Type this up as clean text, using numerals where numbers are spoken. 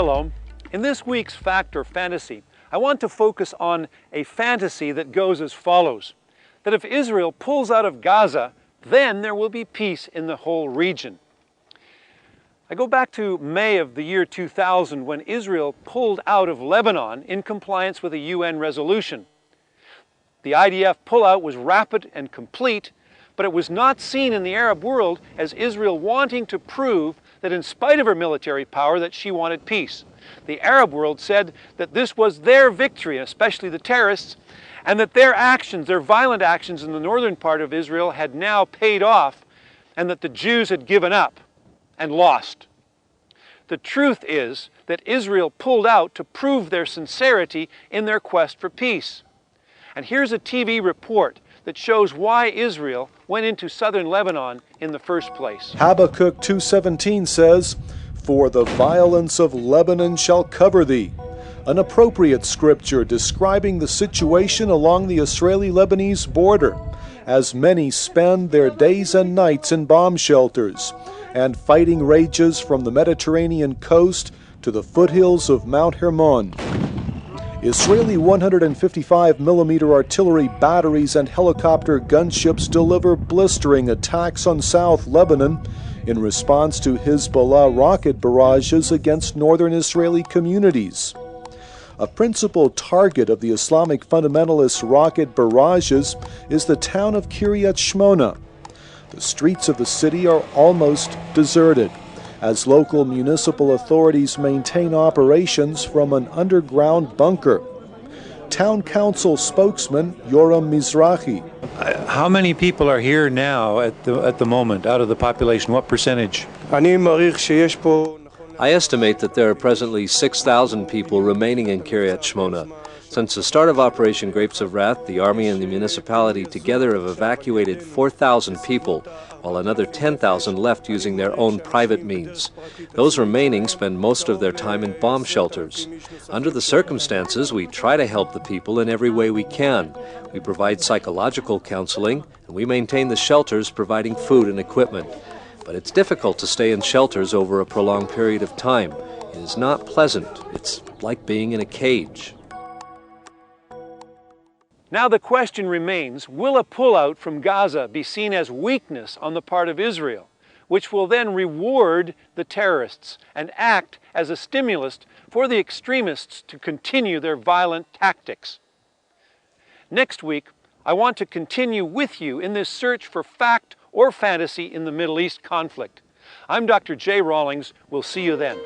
Shalom. In this week's Fact or Fantasy, I want to focus on a fantasy that goes as follows: that if Israel pulls out of Gaza, then there will be peace in the whole region. I go back to May of the year 2000 when Israel pulled out of Lebanon in compliance with a UN resolution. The IDF pullout was rapid and complete, but it was not seen in the Arab world as Israel wanting to prove that in spite of her military power that she wanted peace. The Arab world said that this was their victory, especially the terrorists, and that their actions, their violent actions in the northern part of Israel had now paid off, and that the Jews had given up and lost. The truth is that Israel pulled out to prove their sincerity in their quest for peace. And here's a TV report that shows why Israel went into southern Lebanon in the first place. Habakkuk 2:17 says, "For the violence of Lebanon shall cover thee," an appropriate scripture describing the situation along the Israeli-Lebanese border, as many spend their days and nights in bomb shelters, and fighting rages from the Mediterranean coast to the foothills of Mount Hermon. Israeli 155mm artillery batteries and helicopter gunships deliver blistering attacks on South Lebanon in response to Hezbollah rocket barrages against northern Israeli communities. A principal target of the Islamic fundamentalist rocket barrages is the town of Kiryat Shmona. The streets of the city are almost deserted, as local municipal authorities maintain operations from an underground bunker. Town Council spokesman Yoram Mizrahi. How many people are here now at the moment, out of the population? What percentage? I estimate that there are presently 6,000 people remaining in Kiryat Shmona. Since the start of Operation Grapes of Wrath, the Army and the municipality together have evacuated 4,000 people, while another 10,000 left using their own private means. Those remaining spend most of their time in bomb shelters. Under the circumstances, we try to help the people in every way we can. We provide psychological counseling, and we maintain the shelters providing food and equipment. But it's difficult to stay in shelters over a prolonged period of time. It is not pleasant. It's like being in a cage. Now the question remains, will a pullout from Gaza be seen as weakness on the part of Israel, which will then reward the terrorists and act as a stimulus for the extremists to continue their violent tactics? Next week, I want to continue with you in this search for fact or fantasy in the Middle East conflict. I'm Dr. Jay Rawlings. We'll see you then.